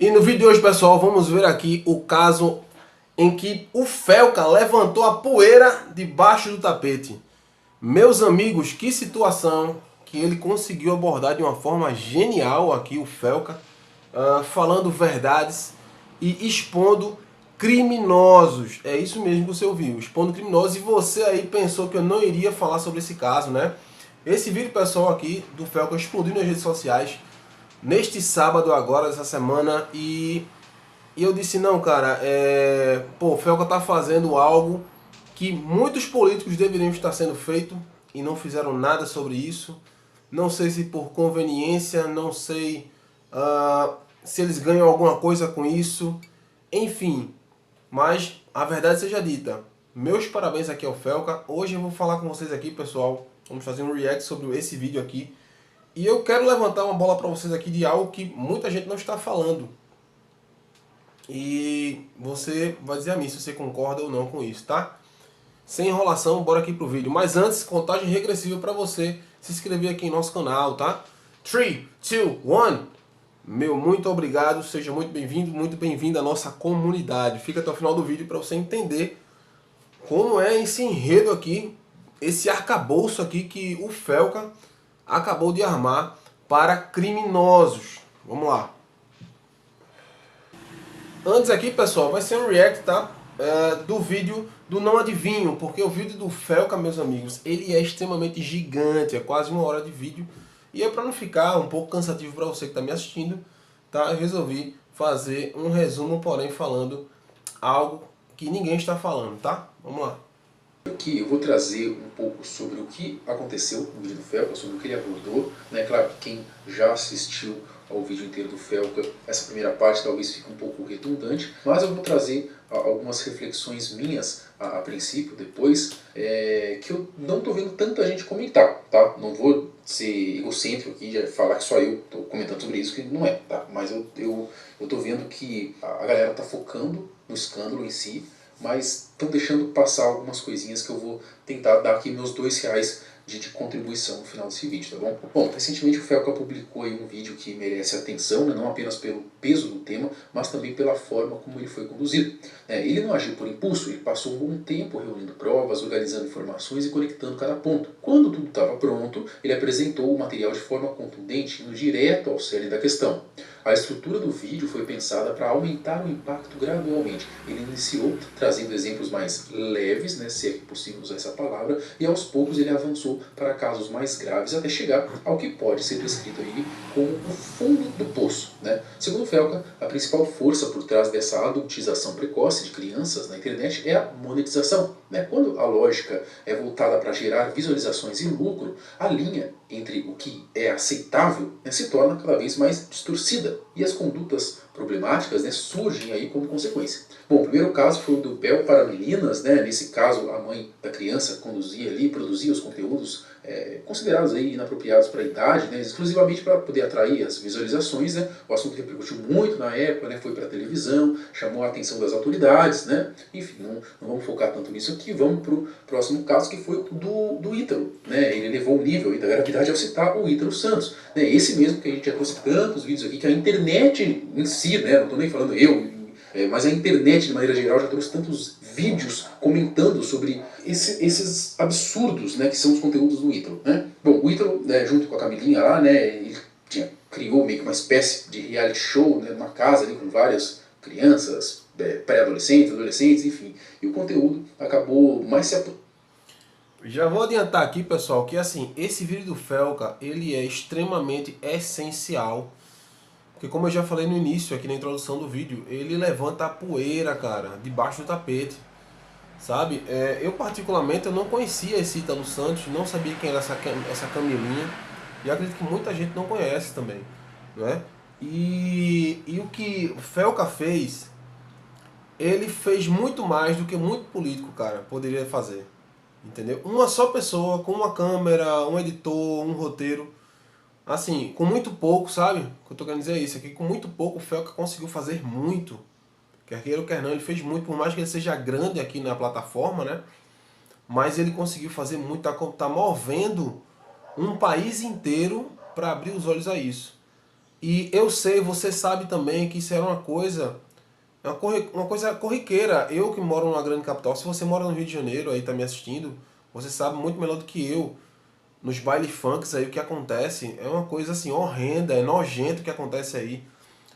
E no vídeo de hoje, pessoal, vamos ver aqui o caso em que o Felca levantou a poeira debaixo do tapete. Meus amigos, que situação que ele conseguiu abordar de uma forma genial aqui, o Felca, falando verdades e expondo criminosos. É isso mesmo que você ouviu, expondo criminosos. E você aí pensou que eu não iria falar sobre esse caso, né? Esse vídeo, pessoal, aqui do Felca explodiu nas redes sociais neste sábado agora, dessa semana, e eu disse, não, cara, o Felca tá fazendo algo que muitos políticos deveriam estar sendo feito e não fizeram nada sobre isso. Não sei se por conveniência, não sei se eles ganham alguma coisa com isso, enfim. Mas a verdade seja dita, meus parabéns aqui ao Felca. Hoje eu vou falar com vocês aqui, pessoal, vamos fazer um react sobre esse vídeo aqui. E eu quero levantar uma bola para vocês aqui de algo que muita gente não está falando. E você vai dizer a mim se você concorda ou não com isso, tá? Sem enrolação, bora aqui pro vídeo. Mas antes, contagem regressiva para você se inscrever aqui em nosso canal, tá? 3, 2, 1. Meu muito obrigado, seja muito bem-vindo à nossa comunidade. Fica até o final do vídeo para você entender como é esse enredo aqui, esse arcabouço aqui que o Felca acabou de armar para criminosos. Vamos lá. Antes aqui, pessoal, vai ser um react, tá? Do vídeo do Não Adivinho, porque o vídeo do Felca, meus amigos, ele é extremamente gigante, é quase 1 hora de vídeo. E para não ficar um pouco cansativo para você que está me assistindo, tá? Eu resolvi fazer um resumo, porém falando algo que ninguém está falando, tá? Vamos lá. Aqui eu vou trazer um pouco sobre o que aconteceu no vídeo do Felca, sobre o que ele abordou, né? Claro que quem já assistiu ao vídeo inteiro do Felca, essa primeira parte talvez fique um pouco redundante, mas eu vou trazer algumas reflexões minhas a princípio, depois, que eu não estou vendo tanta gente comentar, tá? Não vou ser egocêntrico aqui de falar que só eu estou comentando sobre isso, que não é, tá? Mas eu estou vendo que a galera está focando no escândalo em si, mas estão deixando passar algumas coisinhas que eu vou tentar dar aqui meus R$2 de contribuição no final desse vídeo, tá bom? Bom, recentemente o Felca publicou aí um vídeo que merece atenção, né? Não apenas pelo peso do tema, mas também pela forma como ele foi conduzido. Ele não agiu por impulso, ele passou um bom tempo reunindo provas, organizando informações e conectando cada ponto. Quando tudo estava pronto, ele apresentou o material de forma contundente, indo direto ao cerne da questão. A estrutura do vídeo foi pensada para aumentar o impacto gradualmente. Ele iniciou trazendo exemplos mais leves, né, se é que possível usar essa palavra, e aos poucos ele avançou para casos mais graves até chegar ao que pode ser descrito aí como o fundo do poço, né? Segundo Felca, a principal força por trás dessa adultização precoce de crianças na internet é a monetização, né? Quando a lógica é voltada para gerar visualizações e lucro, a linha entre o que é aceitável, né, se torna cada vez mais distorcida e as condutas problemáticas, né, surgem aí como consequência. Bom, o primeiro caso foi o do Bel para meninas, né? Nesse caso a mãe da criança conduzia ali, produzia os conteúdos considerados aí inapropriados para a idade, né, exclusivamente para poder atrair as visualizações, né. O assunto repercutiu muito na época, né, foi para a televisão, chamou a atenção das autoridades, né. Enfim, não vamos focar tanto nisso aqui, vamos para o próximo caso, que foi o do Ítalo, né. Ele levou o nível da gravidade ao citar o Ítalo Santos, né, esse mesmo que a gente já trouxe tantos vídeos aqui, que a internet em si, né, não estou nem falando eu, mas a internet de maneira geral já trouxe tantos vídeos comentando sobre esses absurdos, né, que são os conteúdos do Ítalo, né? Bom, o Ítalo, né, junto com a Camilinha lá, né, ele criou meio que uma espécie de reality show, né, numa casa ali com várias crianças, pré-adolescentes, adolescentes, enfim. E o conteúdo acabou mais se Já vou adiantar aqui, pessoal, que assim, esse vídeo do Felca, ele é extremamente essencial. Porque como eu já falei no início, aqui na introdução do vídeo, ele levanta a poeira, cara, debaixo do tapete. Sabe? Eu particularmente eu não conhecia esse Ítalo Santos, não sabia quem era essa Camilinha. E acredito que muita gente não conhece também. Não é? E o que o Felca fez, ele fez muito mais do que muito político, cara, poderia fazer. Entendeu? Uma só pessoa, com uma câmera, um editor, um roteiro, assim, com muito pouco, sabe? O que eu tô querendo dizer é isso aqui, com muito pouco o Felca conseguiu fazer muito. Quer queira ou quer não, ele fez muito, por mais que ele seja grande aqui na plataforma, né? Mas ele conseguiu fazer muito, tá movendo um país inteiro para abrir os olhos a isso. E eu sei, você sabe também que isso era uma coisa, uma coisa corriqueira. Eu que moro numa grande capital, se você mora no Rio de Janeiro aí tá me assistindo, você sabe muito melhor do que eu. Nos bailes funks aí o que acontece é uma coisa assim horrenda, é nojento o que acontece aí.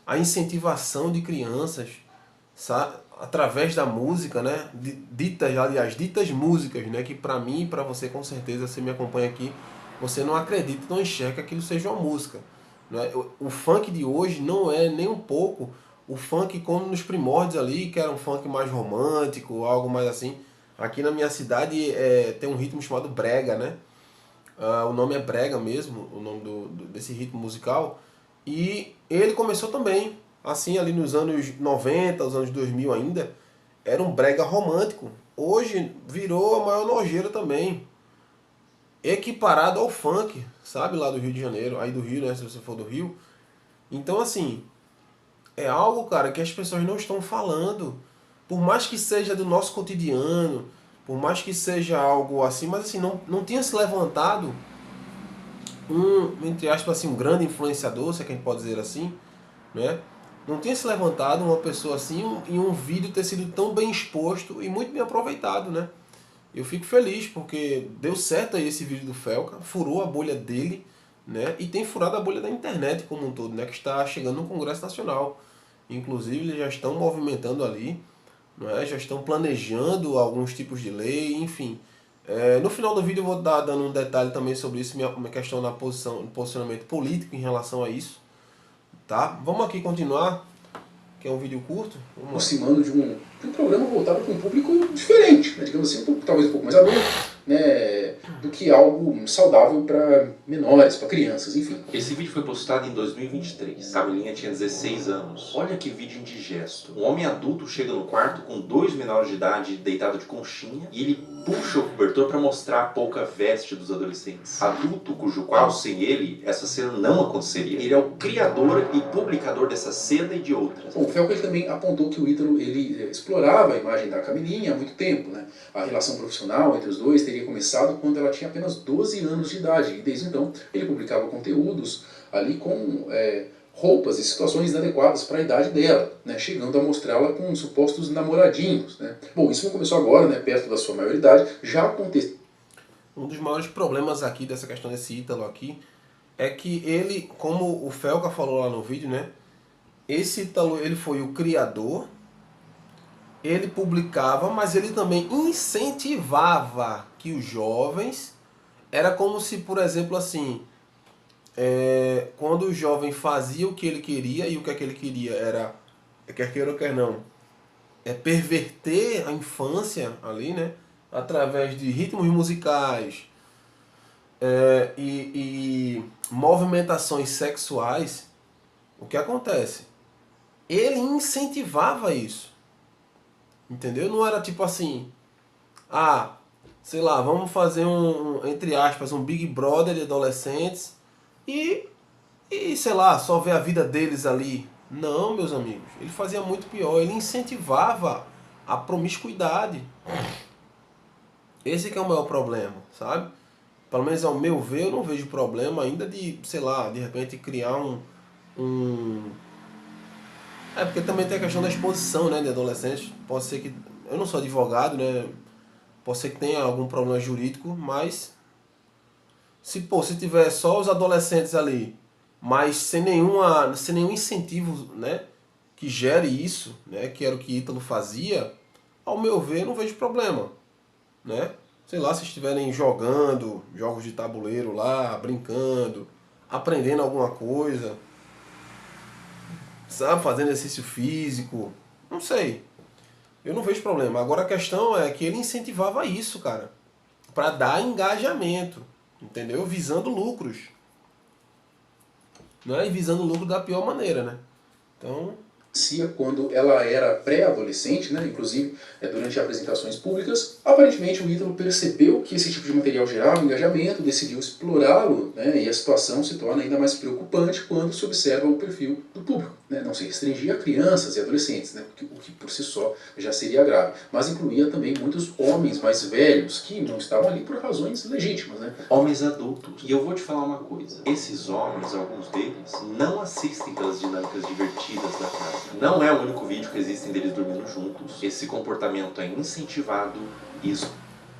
A incentivação de crianças, sabe, através da música, né? Ditas, aliás, ditas músicas, né? Que pra mim e pra você com certeza, você me acompanha aqui, você não acredita, não enxerga que aquilo seja uma música. Não é? O funk de hoje não é nem um pouco o funk como nos primórdios ali, que era um funk mais romântico, algo mais assim. Aqui na minha cidade tem um ritmo chamado brega, né? O nome é brega mesmo, o nome desse ritmo musical. E ele começou também, assim, ali nos anos 90, os anos 2000 ainda, era um brega romântico. Hoje virou a maior nojeira também, equiparado ao funk, sabe, lá do Rio de Janeiro, aí do Rio, né, se você for do Rio. Então, assim, é algo, cara, que as pessoas não estão falando. Por mais que seja do nosso cotidiano, por mais que seja algo assim, mas assim, não tinha se levantado entre aspas, assim, um grande influenciador, se é que a gente pode dizer assim, né? Não tinha se levantado uma pessoa assim e um vídeo ter sido tão bem exposto e muito bem aproveitado, né? Eu fico feliz porque deu certo aí esse vídeo do Felca, furou a bolha dele, né? E tem furado a bolha da internet como um todo, né? Que está chegando no Congresso Nacional. Inclusive, eles já estão movimentando ali, não é? Já estão planejando alguns tipos de lei, enfim. No final do vídeo eu vou dar dando um detalhe também sobre isso, minha questão na posicionamento político em relação a isso, tá? Vamos aqui continuar, que é um vídeo curto. Aproximando de um programa voltado para um público diferente, né? Digamos assim, talvez um pouco mais adulto, né? Do que algo saudável para menores, para crianças, enfim. Esse vídeo foi postado em 2023. Cabelinha tinha 16 anos. Olha que vídeo indigesto. Um homem adulto chega no quarto com 2 menores de idade deitado de conchinha e ele puxa o cobertor para mostrar a pouca veste dos adolescentes. Adulto cujo qual, sem ele, essa cena não aconteceria. Ele é o criador e publicador dessa cena e de outras. Bom, o Felca também apontou que o Ítalo ele explorava a imagem da Camilinha há muito tempo, né? A relação profissional entre os dois teria começado quando ela tinha apenas 12 anos de idade, e desde então ele publicava conteúdos ali com roupas e situações inadequadas para a idade dela, né? Chegando a mostrá-la com supostos namoradinhos, né? Bom, isso não começou agora, né? Perto da sua maioridade, já aconteceu. Um dos maiores problemas aqui dessa questão desse Ítalo aqui é que ele, como o Felca falou lá no vídeo, né? Esse Ítalo, ele foi o criador, ele publicava, mas ele também incentivava que os jovens, era como se, por exemplo, assim, quando o jovem fazia o que ele queria, e o que é que ele queria era, quer queira ou quer não, perverter a infância ali, né? Através de ritmos musicais e movimentações sexuais. O que acontece? Ele incentivava isso. Entendeu? Não era tipo assim, sei lá, vamos fazer entre aspas, um Big Brother de adolescentes e sei lá, só ver a vida deles ali. Não, meus amigos. Ele fazia muito pior. Ele incentivava a promiscuidade. Esse que é o maior problema, sabe? Pelo menos ao meu ver, eu não vejo problema ainda de, sei lá, de repente criar porque também tem a questão da exposição, né, de adolescentes. Pode ser que... Eu não sou advogado, né? Pode ser que tenha algum problema jurídico, mas... Se tiver só os adolescentes ali, mas sem nenhum incentivo, né, que gere isso, né, que era o que Ítalo fazia, ao meu ver, eu não vejo problema, né? Sei lá, se estiverem jogando jogos de tabuleiro lá, brincando, aprendendo alguma coisa, sabe, fazendo exercício físico, não sei. Eu não vejo problema. Agora a questão é que ele incentivava isso, cara, para dar engajamento, entendeu? Visando lucros. Né? E visando lucro da pior maneira, né? Então... quando ela era pré-adolescente, né? Inclusive durante apresentações públicas. Aparentemente o Ítalo percebeu que esse tipo de material gerava engajamento, decidiu explorá-lo, né? E a situação se torna ainda mais preocupante quando se observa o perfil do público, né? Não se restringia a crianças e adolescentes, né? O que por si só já seria grave, mas incluía também muitos homens mais velhos que não estavam ali por razões legítimas, né? Homens adultos. E eu vou te falar uma coisa, esses homens, alguns deles, não assistem pelas dinâmicas divertidas da casa. Não é o único vídeo que existem deles dormindo juntos. Esse comportamento é incentivado e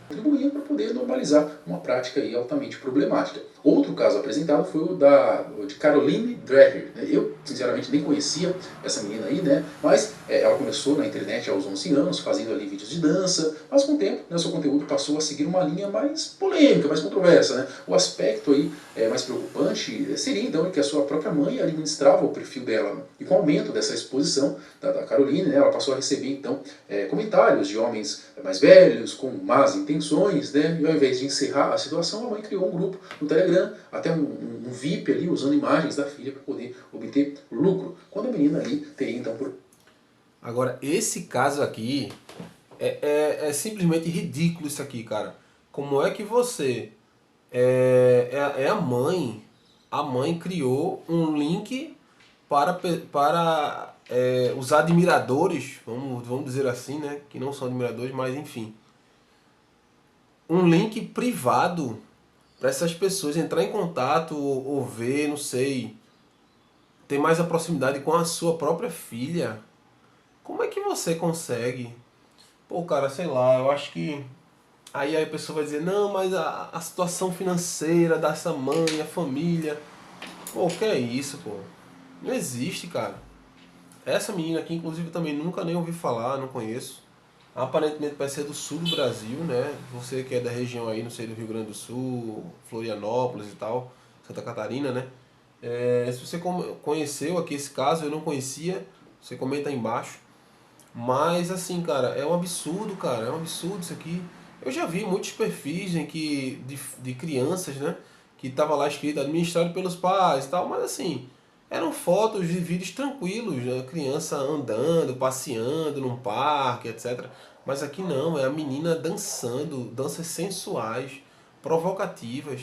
contribuía para poder normalizar uma prática aí altamente problemática. Outro caso apresentado foi o de Caroline Dreher. Eu, sinceramente, nem conhecia essa menina aí, né? Mas ela começou na internet aos 11 anos, fazendo ali vídeos de dança, mas com o tempo, né, seu conteúdo passou a seguir uma linha mais polêmica, mais controversa, né? O aspecto aí mais preocupante seria, então, que a sua própria mãe administrava o perfil dela, né? E com o aumento dessa exposição da Caroline, né, ela passou a receber, então, comentários de homens mais velhos, com más intenções, né? E ao invés de encerrar a situação, a mãe criou um grupo no Telegram, até um VIP ali, usando imagens da filha para poder obter lucro, quando a menina ali teria então por... Agora, esse caso aqui é simplesmente ridículo isso aqui, cara. Como é que você a mãe criou um link para os admiradores, vamos dizer assim, né, que não são admiradores, mas enfim, um link privado para essas pessoas entrar em contato ou ver, não sei, ter mais a proximidade com a sua própria filha. Como é que você consegue? Pô, cara, sei lá, eu acho que aí a pessoa vai dizer, não, mas a situação financeira dessa mãe, a família. Pô, que é isso, pô? Não existe, cara. Essa menina aqui, inclusive, eu também nunca nem ouvi falar, não conheço. Aparentemente parece ser do sul do Brasil, né? Você que é da região aí, não sei, do Rio Grande do Sul, Florianópolis e tal, Santa Catarina, né? Se você conheceu aqui esse caso, eu não conhecia, você comenta aí embaixo. Mas assim, cara, é um absurdo, cara, é um absurdo isso aqui. Eu já vi muitos perfis em que, de crianças, né? Que tava lá escrito administrado pelos pais e tal, mas assim, eram fotos de vídeos tranquilos, né? Criança andando, passeando num parque, etc. Mas aqui não, é a menina dançando, danças sensuais, provocativas.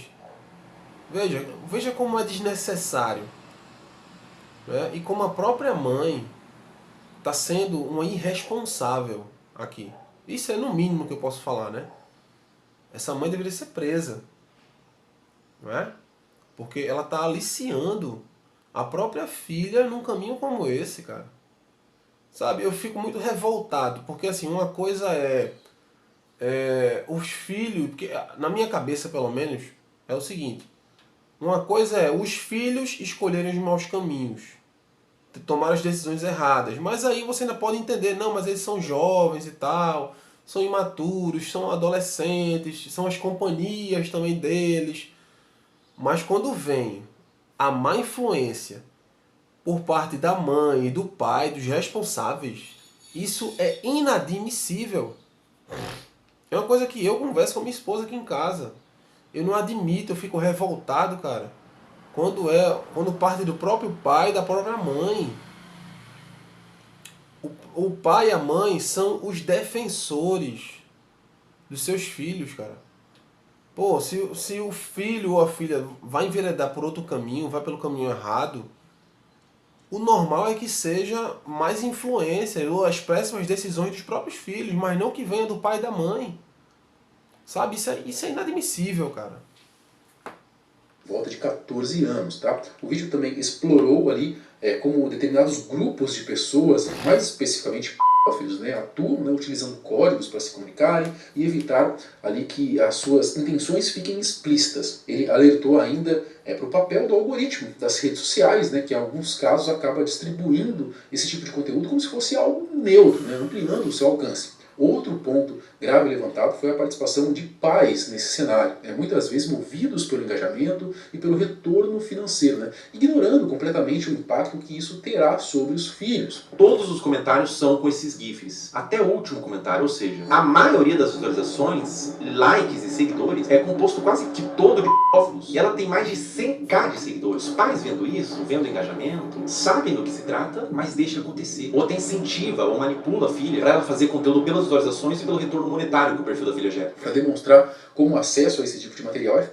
Veja como é desnecessário, né? E como a própria mãe está sendo uma irresponsável aqui. Isso é no mínimo que eu posso falar, né? Essa mãe deveria ser presa, não é? Porque ela está aliciando a própria filha num caminho como esse, cara. Sabe, eu fico muito revoltado, porque assim, uma coisa os filhos, porque na minha cabeça pelo menos, é o seguinte, uma coisa é os filhos escolherem os maus caminhos, tomar as decisões erradas, mas aí você ainda pode entender, não, mas eles são jovens e tal, são imaturos, são adolescentes, são as companhias também deles, mas quando vem a má influência por parte da mãe e do pai, dos responsáveis, isso é inadmissível. É uma coisa que eu converso com minha esposa aqui em casa. Eu não admito, eu fico revoltado, cara. Quando parte do próprio pai e da própria mãe. O pai e a mãe são os defensores dos seus filhos, cara. Pô, se o filho ou a filha vai enveredar por outro caminho, vai pelo caminho errado, o normal é que seja mais influência ou as péssimas decisões dos próprios filhos, mas não que venha do pai e da mãe. Sabe? Isso é inadmissível, cara. Volta de 14 anos, tá? O vídeo também explorou ali como determinados grupos de pessoas, mais especificamente pedófilos, né, atuam, né, utilizando códigos para se comunicarem e evitar ali que as suas intenções fiquem explícitas. Ele alertou ainda para o papel do algoritmo das redes sociais, né, que em alguns casos acaba distribuindo esse tipo de conteúdo como se fosse algo neutro, né, ampliando o seu alcance. Outro ponto grave levantado foi a participação de pais nesse cenário, muitas vezes movidos pelo engajamento e pelo retorno financeiro, ignorando completamente o impacto que isso terá sobre os filhos. Todos os comentários são com esses GIFs, até o último comentário, ou seja, a maioria das visualizações, likes e seguidores é composto quase que todo de pedófilos, e ela tem mais de 100k de seguidores. Os pais vendo isso, vendo o engajamento, sabem do que se trata, mas deixa acontecer. Ou até incentiva ou manipula a filha para ela fazer conteúdo pelas visualizações e pelo retorno monetário que o perfil da filha gera. Para demonstrar como o acesso a esse tipo de material é...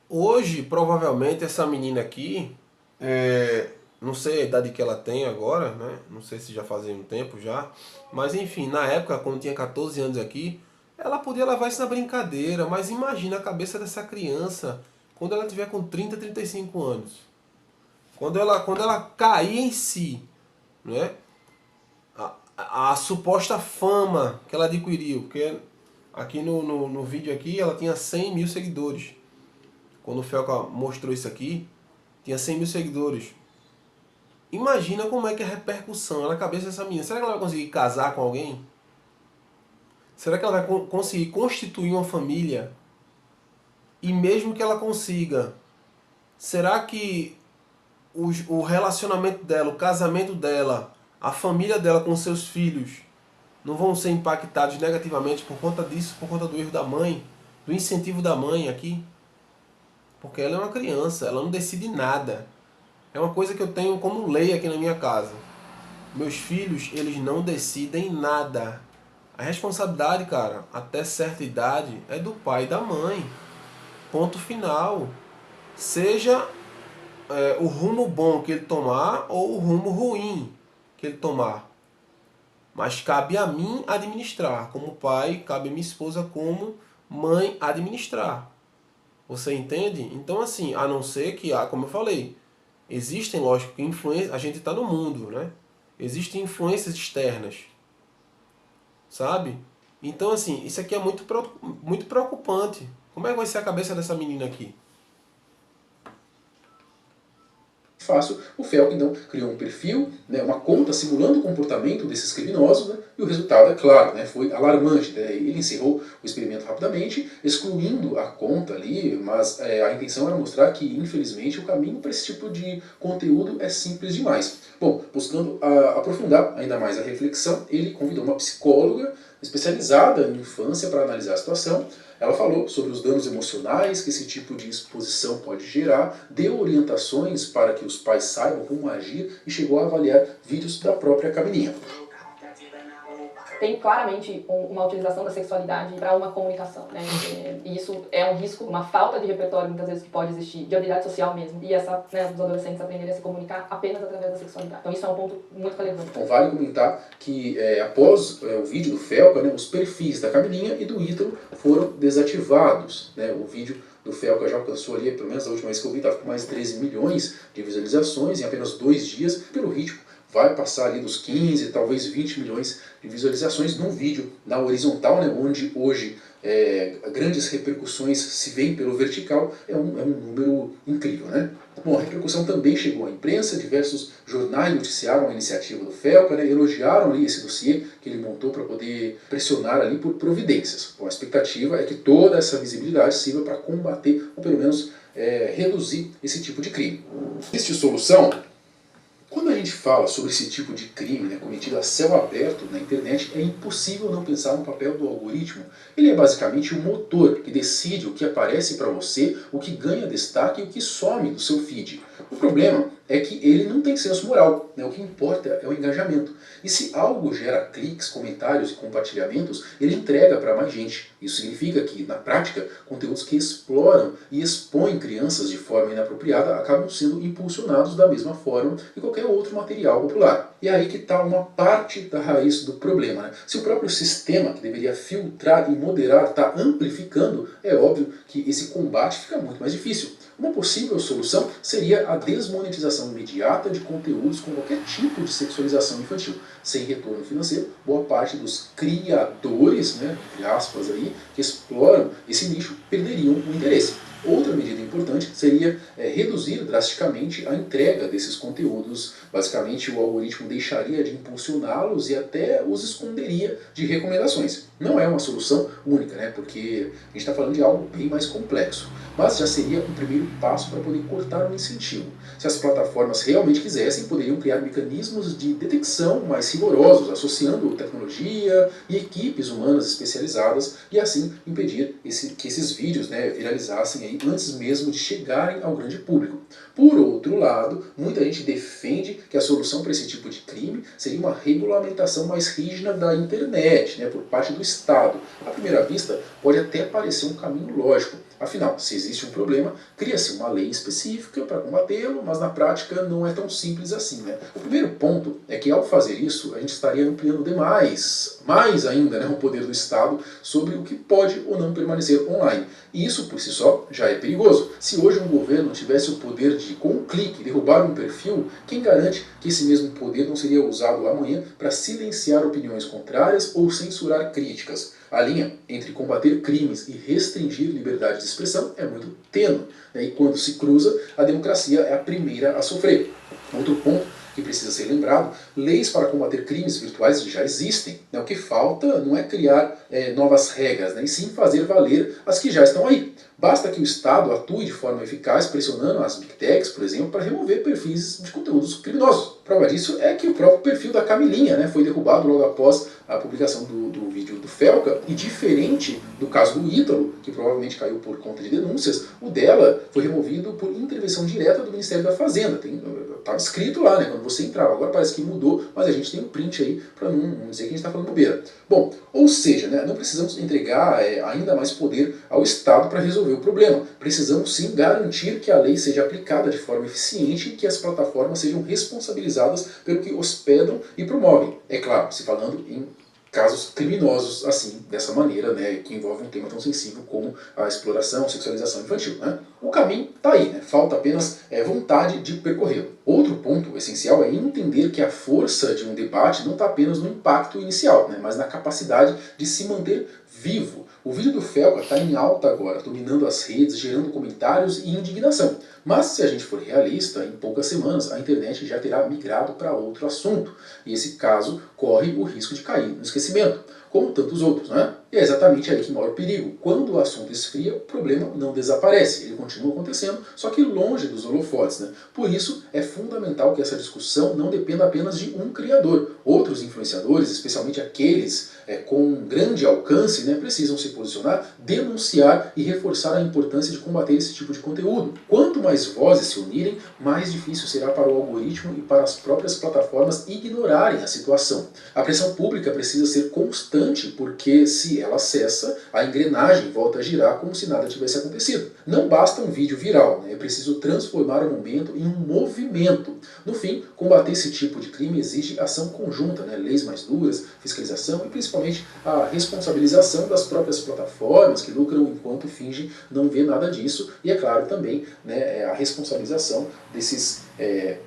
Hoje, provavelmente, essa menina aqui, não sei a idade que ela tem agora, né? Não sei se já fazia um tempo já, mas enfim, na época, quando tinha 14 anos aqui, ela podia levar isso na brincadeira, mas imagina a cabeça dessa criança quando ela tiver com 30, 35 anos. Quando ela cair em si, né? A suposta fama que ela adquiriu, porque aqui no vídeo aqui ela tinha 100 mil seguidores. Quando o Felca mostrou isso aqui, tinha 100 mil seguidores. Imagina como é que é a repercussão na cabeça dessa menina. Será que ela vai conseguir casar com alguém? Será que ela vai conseguir constituir uma família? E mesmo que ela consiga, será que o relacionamento dela, o casamento dela, a família dela com seus filhos não vão ser impactados negativamente por conta disso, por conta do erro da mãe, do incentivo da mãe aqui? Porque ela é uma criança, ela não decide nada. É uma coisa que eu tenho como lei aqui na minha casa. Meus filhos, eles não decidem nada. A responsabilidade, cara, até certa idade, é do pai e da mãe. Ponto final. Seja o rumo bom que ele tomar ou o rumo ruim que ele tomar. Mas cabe a mim administrar. Como pai, cabe a minha esposa como mãe administrar. Você entende? Então assim, a não ser que, como eu falei, existem, lógico, influências. A gente está no mundo, né? Existem influências externas. Sabe? Então assim, isso aqui é muito preocupante. Como é que vai ser a cabeça dessa menina aqui? Fácil, o Felca então criou um perfil, uma conta simulando o comportamento desses criminosos, e o resultado, é claro, foi alarmante. Ele encerrou o experimento rapidamente, excluindo a conta ali, mas a intenção era mostrar que, infelizmente, o caminho para esse tipo de conteúdo é simples demais. Bom, buscando aprofundar ainda mais a reflexão, ele convidou uma psicóloga especializada em infância para analisar a situação. Ela falou sobre os danos emocionais que esse tipo de exposição pode gerar, deu orientações para que os pais saibam como agir e chegou a avaliar vídeos da própria Camilinha. Tem claramente uma utilização da sexualidade para uma comunicação, E isso é um risco, uma falta de repertório muitas vezes que pode existir, de habilidade social mesmo. E os adolescentes aprenderem a se comunicar apenas através da sexualidade. Então isso é um ponto muito relevante. Então vale comentar que após o vídeo do Felca, os perfis da Camilinha e do Ítalo foram desativados. O vídeo do Felca já alcançou ali, pelo menos a última vez que eu vi, estava com mais de 13 milhões de visualizações em apenas 2 dias, pelo ritmo. Vai passar ali dos 15, talvez 20 milhões de visualizações num vídeo na horizontal, onde hoje grandes repercussões se veem pelo vertical, é um número incrível, Bom, a repercussão também chegou à imprensa, diversos jornais noticiaram a iniciativa do Felca, elogiaram ali esse dossiê que ele montou para poder pressionar ali por providências. Bom, a expectativa é que toda essa visibilidade sirva para combater, ou pelo menos reduzir esse tipo de crime. Existe solução? Quando a gente fala sobre esse tipo de crime cometido a céu aberto na internet, é impossível não pensar no papel do algoritmo. Ele é basicamente o motor que decide o que aparece para você, o que ganha destaque e o que some do seu feed. O problema é que ele não tem senso moral, o que importa é o engajamento. E se algo gera cliques, comentários e compartilhamentos, ele entrega para mais gente. Isso significa que, na prática, conteúdos que exploram e expõem crianças de forma inapropriada acabam sendo impulsionados da mesma forma que qualquer outro material popular. E é aí que está uma parte da raiz do problema. Se o próprio sistema, que deveria filtrar e moderar, está amplificando, é óbvio que esse combate fica muito mais difícil. Uma possível solução seria a desmonetização imediata de conteúdos com qualquer tipo de sexualização infantil. Sem retorno financeiro, boa parte dos criadores, entre aspas, aí, que exploram esse nicho, perderiam o interesse. Outra medida importante importante seria reduzir drasticamente a entrega desses conteúdos. Basicamente, o algoritmo deixaria de impulsioná-los e até os esconderia de recomendações. Não é uma solução única, né? Porque a gente está falando de algo bem mais complexo. Mas já seria um primeiro passo para poder cortar o incentivo. Se as plataformas realmente quisessem, poderiam criar mecanismos de detecção mais rigorosos, associando tecnologia e equipes humanas especializadas, e assim impedir que esses vídeos, né, viralizassem aí antes mesmo de chegarem ao grande público. Por outro lado, muita gente defende que a solução para esse tipo de crime seria uma regulamentação mais rígida da internet, né, por parte do Estado. À primeira vista, pode até parecer um caminho lógico. Afinal, se existe um problema, cria-se uma lei específica para combatê-lo, mas na prática não é tão simples assim, né? O primeiro ponto é que ao fazer isso, a gente estaria ampliando mais ainda, né, o poder do Estado sobre o que pode ou não permanecer online. E isso por si só já é perigoso. Se hoje um governo tivesse o poder de, com um clique, derrubar um perfil, quem garante que esse mesmo poder não seria usado amanhã para silenciar opiniões contrárias ou censurar críticas? A linha entre combater crimes e restringir liberdade de expressão é muito tênue, né? E quando se cruza, a democracia é a primeira a sofrer. Outro ponto que precisa ser lembrado, leis para combater crimes virtuais já existem. Né? O que falta não é criar novas regras, né? E sim fazer valer as que já estão aí. Basta que o Estado atue de forma eficaz, pressionando as Big Techs, por exemplo, para remover perfis de conteúdos criminosos. Prova disso é que o próprio perfil da Camilinha, né, foi derrubado logo após a publicação do vídeo do Felca, e diferente do caso do Ítalo, que provavelmente caiu por conta de denúncias, o dela foi removido por intervenção direta do Ministério da Fazenda. Estava escrito lá, né, quando você entrava. Agora parece que mudou, mas a gente tem um print aí para não dizer que a gente está falando bobeira. Bom, ou seja, né, não precisamos entregar ainda mais poder ao Estado para resolver o problema. Precisamos sim garantir que a lei seja aplicada de forma eficiente e que as plataformas sejam responsabilizadas pelo que hospedam e promovem. É claro, se falando em casos criminosos assim, dessa maneira, né, que envolve um tema tão sensível como a exploração, sexualização infantil. Né? O caminho está aí, né? Falta apenas vontade de percorrê-lo. Outro ponto essencial é entender que a força de um debate não está apenas no impacto inicial, né, mas na capacidade de se manter vivo. O vídeo do Felca está em alta agora, dominando as redes, gerando comentários e indignação. Mas se a gente for realista, em poucas semanas a internet já terá migrado para outro assunto. E esse caso corre o risco de cair no esquecimento, como tantos outros, né? E é exatamente aí que mora o perigo. Quando o assunto esfria, o problema não desaparece, ele continua acontecendo, só que longe dos holofotes, né? Por isso é fundamental que essa discussão não dependa apenas de um criador. Outros influenciadores, especialmente aqueles com grande alcance, né, precisam se posicionar, denunciar e reforçar a importância de combater esse tipo de conteúdo. Quanto mais vozes se unirem, mais difícil será para o algoritmo e para as próprias plataformas ignorarem a situação. A pressão pública precisa ser constante, porque se ela cessa, a engrenagem volta a girar como se nada tivesse acontecido. Não basta um vídeo viral, né? É preciso transformar o momento em um movimento. No fim, combater esse tipo de crime exige ação conjunta, né? Leis mais duras, fiscalização e principalmente a responsabilização das próprias plataformas que lucram enquanto fingem não ver nada disso, e é claro também, né, a responsabilização desses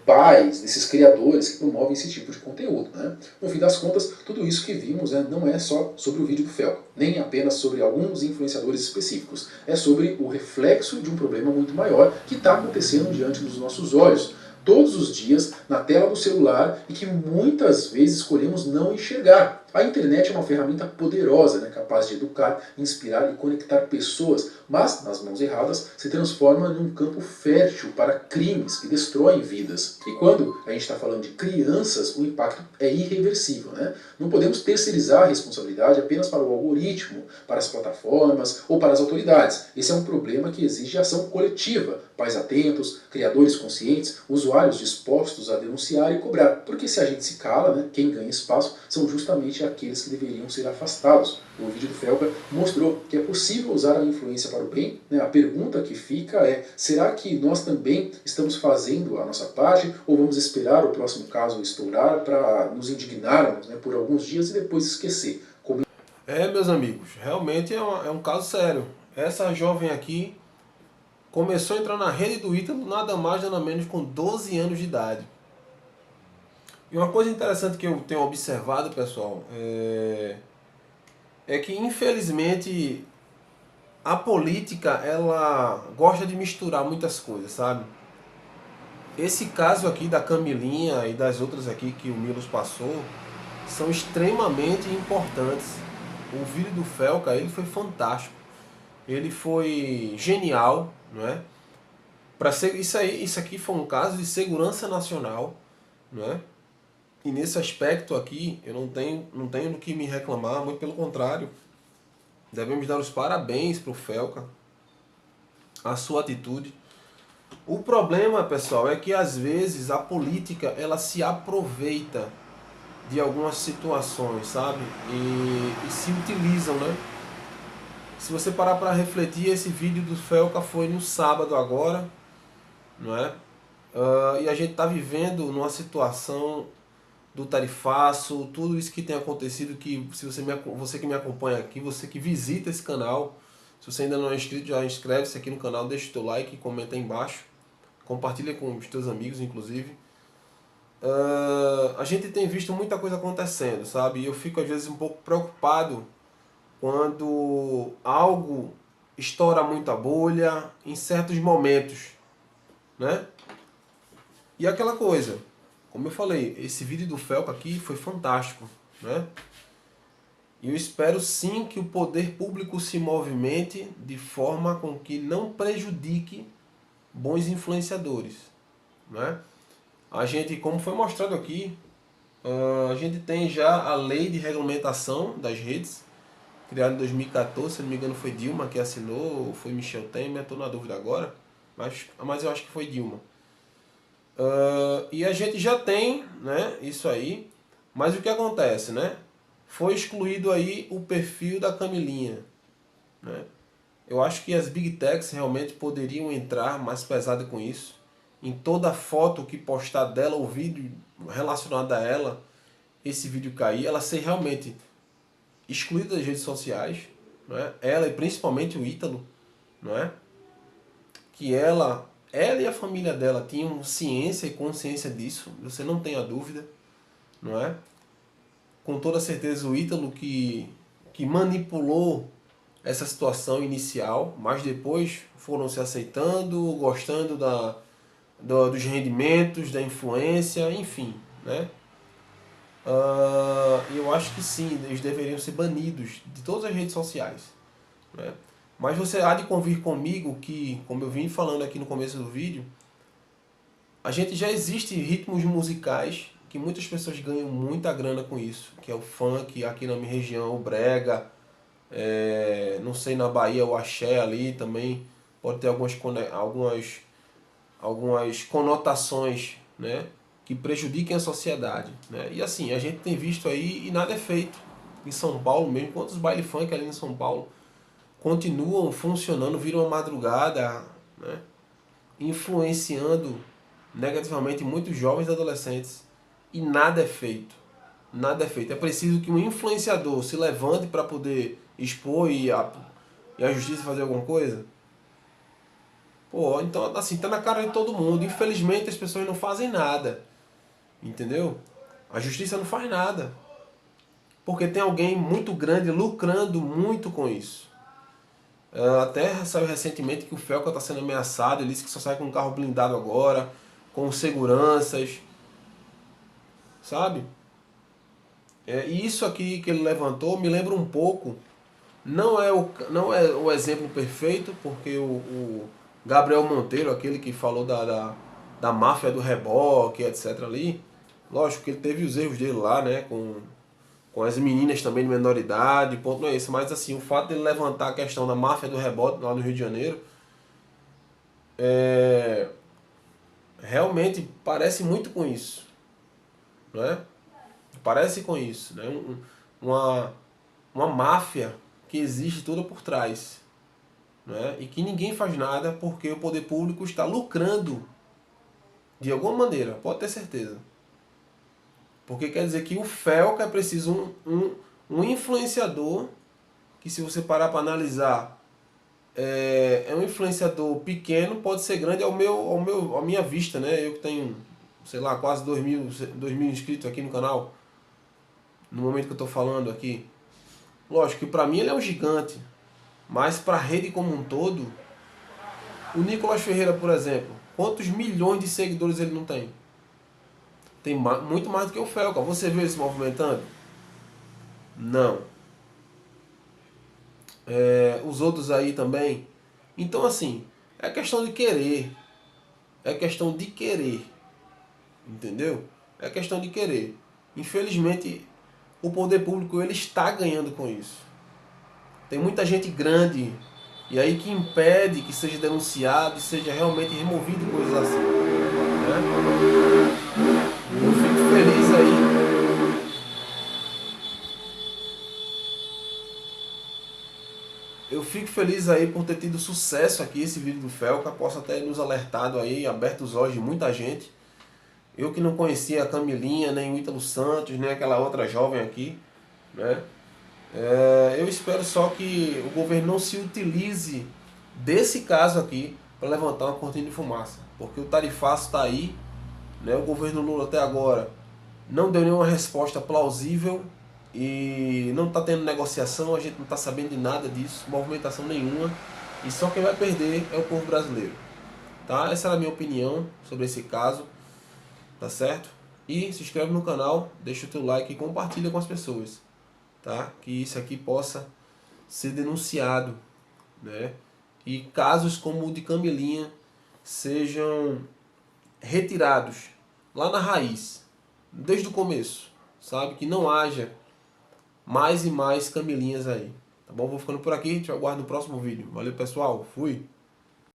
pais, desses criadores que promovem esse tipo de conteúdo. Né? No fim das contas, tudo isso que vimos, né, não é só sobre o vídeo do Felca, nem apenas sobre alguns influenciadores específicos, é sobre o reflexo de um problema muito maior que está acontecendo diante dos nossos olhos, todos os dias, na tela do celular, e que muitas vezes escolhemos não enxergar. A internet é uma ferramenta poderosa, né, capaz de educar, inspirar e conectar pessoas, mas, nas mãos erradas, se transforma num campo fértil para crimes que destroem vidas. E quando a gente está falando de crianças, o impacto é irreversível. Né? Não podemos terceirizar a responsabilidade apenas para o algoritmo, para as plataformas ou para as autoridades. Esse é um problema que exige ação coletiva, pais atentos, criadores conscientes, usuários dispostos a denunciar e cobrar. Porque se a gente se cala, né, quem ganha espaço são justamente aqueles que deveriam ser afastados. O vídeo do Felca mostrou que é possível usar a influência para o bem. Né? A pergunta que fica é, será que nós também estamos fazendo a nossa parte ou vamos esperar o próximo caso estourar para nos indignarmos, né, por alguns dias e depois esquecer? Meus amigos, realmente é um caso sério. Essa jovem aqui começou a entrar na rede do Ítalo nada mais nada menos com 12 anos de idade. E uma coisa interessante que eu tenho observado, pessoal, é que infelizmente a política, ela gosta de misturar muitas coisas, sabe? Esse caso aqui da Camilinha e das outras aqui que o Milos passou são extremamente importantes. O vídeo do Felca, ele foi fantástico. Ele foi genial, não é? Isso aqui foi um caso de segurança nacional, não é? E nesse aspecto aqui, eu não tenho do que me reclamar, muito pelo contrário. Devemos dar os parabéns para o Felca, a sua atitude. O problema, pessoal, é que às vezes a política ela se aproveita de algumas situações, sabe? E se utilizam, né? Se você parar para refletir, esse vídeo do Felca foi no sábado agora, não é? E a gente está vivendo numa situação do tarifaço, tudo isso que tem acontecido, que se você que me acompanha aqui, você que visita esse canal, se você ainda não é inscrito, já inscreve-se aqui no canal, deixa o teu like, comenta aí embaixo, compartilha com os teus amigos, inclusive. A gente tem visto muita coisa acontecendo, sabe? E eu fico às vezes um pouco preocupado quando algo estoura muita bolha em certos momentos, né? E aquela coisa, como eu falei, esse vídeo do Felca aqui foi fantástico, né? E eu espero sim que o poder público se movimente de forma com que não prejudique bons influenciadores, né? A gente, como foi mostrado aqui, a gente tem já a lei de regulamentação das redes, criada em 2014, se não me engano foi Dilma que assinou, ou foi Michel Temer, estou na dúvida agora, mas eu acho que foi Dilma. E a gente já tem, né, isso aí, mas o que acontece, né? Foi excluído aí o perfil da Camilinha, né? Eu acho que as Big Techs realmente poderiam entrar mais pesado com isso. Em toda foto que postar dela ou vídeo relacionado a ela, esse vídeo cair, ela ser realmente excluída das redes sociais, né? Ela e principalmente o Ítalo, não é? Que ela e a família dela tinham ciência e consciência disso, você não tenha dúvida, não é? Com toda certeza o Ítalo que manipulou essa situação inicial, mas depois foram se aceitando, gostando dos rendimentos, da influência, enfim, né? Eu acho que sim, eles deveriam ser banidos de todas as redes sociais, né? Mas você há de convir comigo que, como eu vim falando aqui no começo do vídeo, a gente já existe ritmos musicais que muitas pessoas ganham muita grana com isso, que é o funk, aqui na minha região, o brega, não sei, na Bahia o axé ali também pode ter algumas conotações, né, que prejudiquem a sociedade, né? E assim, a gente tem visto aí e nada é feito. Em São Paulo mesmo, quantos baile funk ali em São Paulo continuam funcionando, viram uma madrugada, né, influenciando negativamente muitos jovens e adolescentes, e nada é feito. Nada é feito. É preciso que um influenciador se levante para poder expor e a justiça fazer alguma coisa. Pô, então assim, tá na cara de todo mundo. Infelizmente as pessoas não fazem nada. Entendeu? A justiça não faz nada. Porque tem alguém muito grande lucrando muito com isso. Até saiu recentemente que o Felca está sendo ameaçado. Ele disse que só sai com um carro blindado agora, com seguranças. Sabe? E isso aqui que ele levantou me lembra um pouco. Não é o exemplo perfeito, porque o Gabriel Monteiro, aquele que falou da máfia do reboque, etc. ali, lógico que ele teve os erros dele lá, né? Com as meninas também de menor idade, ponto não é esse. Mas assim, o fato dele levantar a questão da máfia do reboque lá no Rio de Janeiro, realmente parece muito com isso, não é? Parece com isso, né? Uma máfia que existe toda por trás, né? E que ninguém faz nada porque o poder público está lucrando de alguma maneira, pode ter certeza. Porque quer dizer que o Felca é preciso um influenciador que, se você parar para analisar, é um influenciador pequeno, pode ser grande à minha vista, né? Eu que tenho, sei lá, quase 2.000 inscritos aqui no canal, no momento que eu estou falando aqui. Lógico que para mim ele é um gigante, Mas para a rede como um todo, o Nicolas Ferreira, por exemplo, quantos milhões de seguidores ele não tem? Tem muito mais do que o Felca. Você vê ele se movimentando? Não. Os outros aí também. Então assim, é questão de querer. É questão de querer. Entendeu? É questão de querer. Infelizmente, o poder público ele está ganhando com isso. Tem muita gente grande e aí que impede que seja denunciado e seja realmente removido coisas assim. Né? Eu fico feliz aí. Eu fico feliz aí por ter tido sucesso aqui esse vídeo do Felca. Possa ter nos alertado aí, aberto os olhos de muita gente. Eu que não conhecia a Camilinha, nem o Ítalo Santos, nem aquela outra jovem aqui, né? Eu espero só que o governo não se utilize desse caso aqui para levantar uma cortina de fumaça. Porque o tarifaço está aí, né? O governo Lula até agora não deu nenhuma resposta plausível e não está tendo negociação, a gente não está sabendo de nada disso, movimentação nenhuma. E só quem vai perder é o povo brasileiro. Tá? Essa era a minha opinião sobre esse caso. Tá certo? E se inscreve no canal, deixa o teu like e compartilha com as pessoas, tá? Que isso aqui possa ser denunciado, né? E casos como o de Camilinha sejam retirados lá na raiz, desde o começo, sabe? Que não haja mais e mais Camilinhas aí, tá bom? Vou ficando por aqui, te aguardo no próximo vídeo. Valeu, pessoal, fui!